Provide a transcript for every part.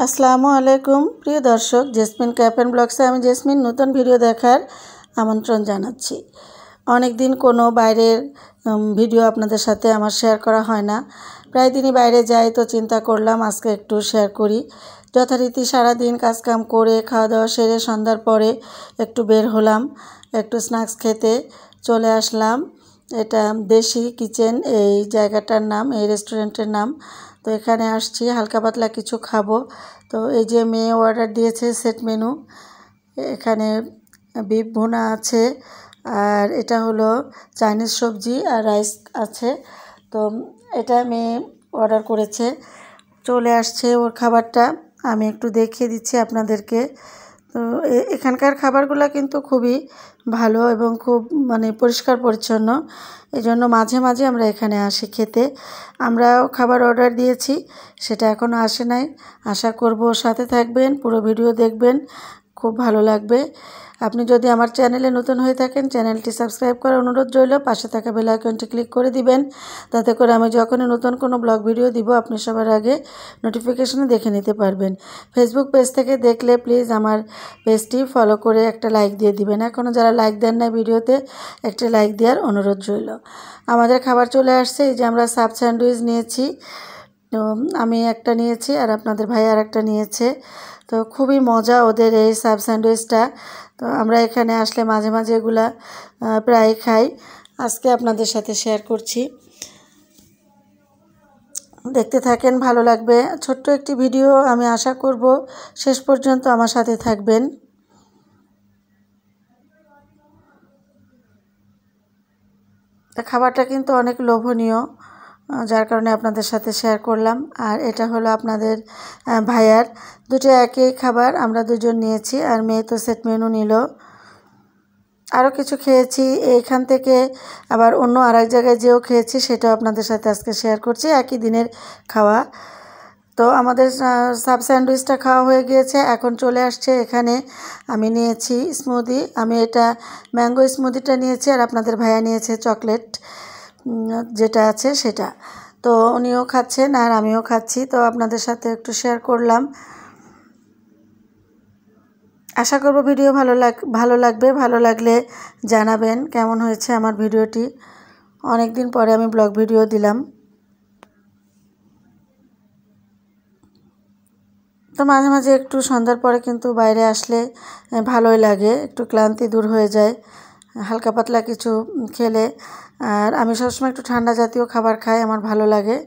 আসসালামু আলাইকুম প্রিয় দর্শক, জেসমিন ক্যাফ অ্যান্ড ব্লগসে আমি জেসমিন নতুন ভিডিও দেখার আমন্ত্রণ জানাচ্ছি। অনেক দিন কোনো বাইরের ভিডিও আপনাদের সাথে আমার শেয়ার করা হয় না, প্রায় দিনই বাইরে যাই, তো চিন্তা করলাম আজকে একটু শেয়ার করি। যথারীতি সারাদিন কাজকাম করে খাওয়া দাওয়া সেরে সন্ধ্যার পরে একটু বের হলাম, একটু স্ন্যাক্স খেতে চলে আসলাম। এটা দেশি কিচেন এই জায়গাটার নাম, এই রেস্টুরেন্টের নাম। তো এখানে আসছি হালকা পাতলা কিছু খাবো। তো এই যে মেয়ে অর্ডার দিয়েছে সেট মেনু, এখানে বিফ ভুনা আছে, আর এটা হলো চাইনিজ সবজি আর রাইস আছে। তো এটা মেয়ে অর্ডার করেছে, চলে আসছে ওর খাবারটা। আমি একটু দেখিয়ে দিচ্ছি আপনাদেরকে। তো এখানকার খাবারগুলো কিন্তু খুবই ভালো এবং খুব পরিষ্কার পরিচ্ছন্ন, এই জন্য মাঝে মাঝে আমরা এখানে আসি খেতে। আমরাও খাবার অর্ডার দিয়েছি, সেটা এখনও আসে নাই। আশা করব সাথে থাকবেন, পুরো ভিডিও দেখবেন, খুব ভালো লাগবে। আপনি যদি আমার চ্যানেলে নতুন হয়ে থাকেন, চ্যানেলটি সাবস্ক্রাইব করার অনুরোধ রইল। পাশে থাকা বেল আইকনটি ক্লিক করে দিবেন, তাতে করে আমি যখনই নতুন কোনো ব্লগ ভিডিও দিব আপনি সবার আগে নোটিফিকেশনে দেখে নিতে পারবেন। ফেসবুক পেজ থেকে দেখলে প্লিজ আমার পেজটি ফলো করে একটা লাইক দিয়ে দিবেন। এখনও যারা লাইক দেন না ভিডিওতে, একটা লাইক দেওয়ার অনুরোধ রইল। আমাদের খাবার চলে আসছে, এই যে আমরা সাব স্যান্ডউইচ নিয়েছি। তো আমি একটা নিয়েছি আর আপনাদের ভাই আর একটা নিয়েছে। তো খুবই মজা ওদের এই সাব স্যান্ডউইচটা। তো আমরা এখানে আসলে মাঝে মাঝে এগুলা প্রায় খাই। আজকে আপনাদের সাথে শেয়ার করছি, দেখতে থাকেন, ভালো লাগবে। ছোট্ট একটি ভিডিও, আমি আশা করব শেষ পর্যন্ত আমার সাথে থাকবেন। খাবারটা কিন্তু অনেক লোভনীয়, যার কারণে আপনাদের সাথে শেয়ার করলাম। আর এটা হলো আপনাদের ভাইয়ার, দুটো একই খাবার, আমরা দুজন নিয়েছি, আর মেয়ে তো সেট মেনু নিল। আরও কিছু খেয়েছি এইখান থেকে, আবার অন্য আরেক জায়গায় যেও খেয়েছি, সেটাও আপনাদের সাথে আজকে শেয়ার করছি, একই দিনের খাওয়া। তো আমাদের সাব স্যান্ডউইচটা খাওয়া হয়ে গিয়েছে, এখন চলে আসছে এখানে আমি নিয়েছি স্মুদি। আমি এটা ম্যাঙ্গো স্মুদিটা নিয়েছি, আর আপনাদের ভাইয়া নিয়েছে চকলেট যেটা আছে সেটা। তো উনিও খাচ্ছেন আর আমিও খাচ্ছি, তো আপনাদের সাথে একটু শেয়ার করলাম। আশা করব ভিডিও ভালো লাগবে। ভালো লাগলে জানাবেন কেমন হয়েছে আমার ভিডিওটি। অনেক দিন পরে আমি ব্লগ ভিডিও দিলাম। তো মাঝে মাঝে একটু সন্ধ্যার পরে কিন্তু বাইরে আসলে ভালোই লাগে, একটু ক্লান্তি দূর হয়ে যায় হালকা পাতলা কিছু খেলে। আর আমি সবসময় একটু ঠান্ডা জাতীয় খাবার খাই, আমার ভালো লাগে।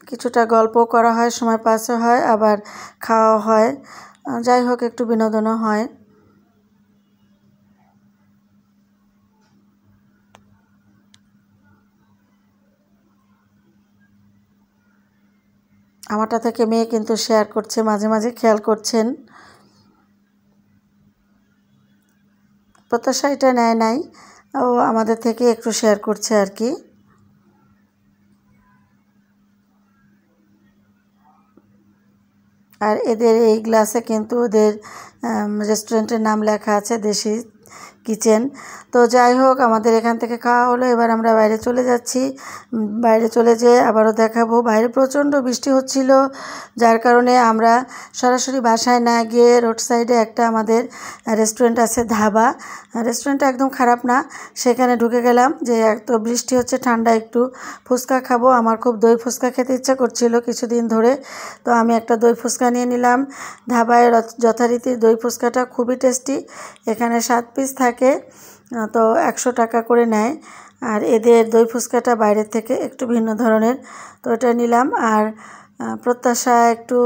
কিছুটা গল্প করা হয়, সময় পাসও হয়, আবার খাওয়া হয়, যাই হোক একটু বিনোদনও হয়। আমারটা থেকে মেয়ে কিন্তু শেয়ার করছে, মাঝে মাঝে খেয়াল করছেন। প্রত্যাশা এটা নেয় নাই, ও আমাদের থেকে একটু শেয়ার করছে আর কি। আর এদের এই গ্লাসে কিন্তু ওদের রেস্টুরেন্টের নাম লেখা আছে, দেশি কিচেন। তো যাই হোক, আমাদের এখান থেকে খাওয়া হলো, এবার আমরা বাইরে চলে যাচ্ছি। বাইরে চলে যেয়ে আবারও দেখাবো। বাইরে প্রচণ্ড বৃষ্টি হচ্ছিল, যার কারণে আমরা সরাসরি বাসায় না গিয়ে রোড সাইডে একটা আমাদের রেস্টুরেন্ট আছে, ধাবা। রেস্টুরেন্টটা একদম খারাপ না, সেখানে ঢুকে গেলাম। যে এত বৃষ্টি হচ্ছে, ঠান্ডা একটু ফুচকা খাবো, আমার খুব দই ফুচকা খেতে ইচ্ছা করছিল কিছুদিন ধরে। তো আমি একটা দই ফুচকা নিয়ে নিলাম। ধাবায় যথারীতি দই ফুচকাটা খুবই টেস্টি, এখানে 7 পিস থাকে, তো 100 টাকা করে নেয়। আর এদের দই ফুচকাটা বাইরের থেকে একটু ভিন্ন ধরনের, তো এটা নিলাম। আর প্রত্যাশা একটু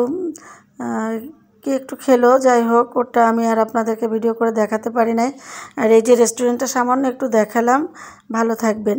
কি একটু খেলো, যাই হোক ওটা আমি আর আপনাদেরকে ভিডিও করে দেখাতে পারি নাই। আর এই যে রেস্টুরেন্টটা সামান্য একটু দেখালাম। ভালো থাকবেন।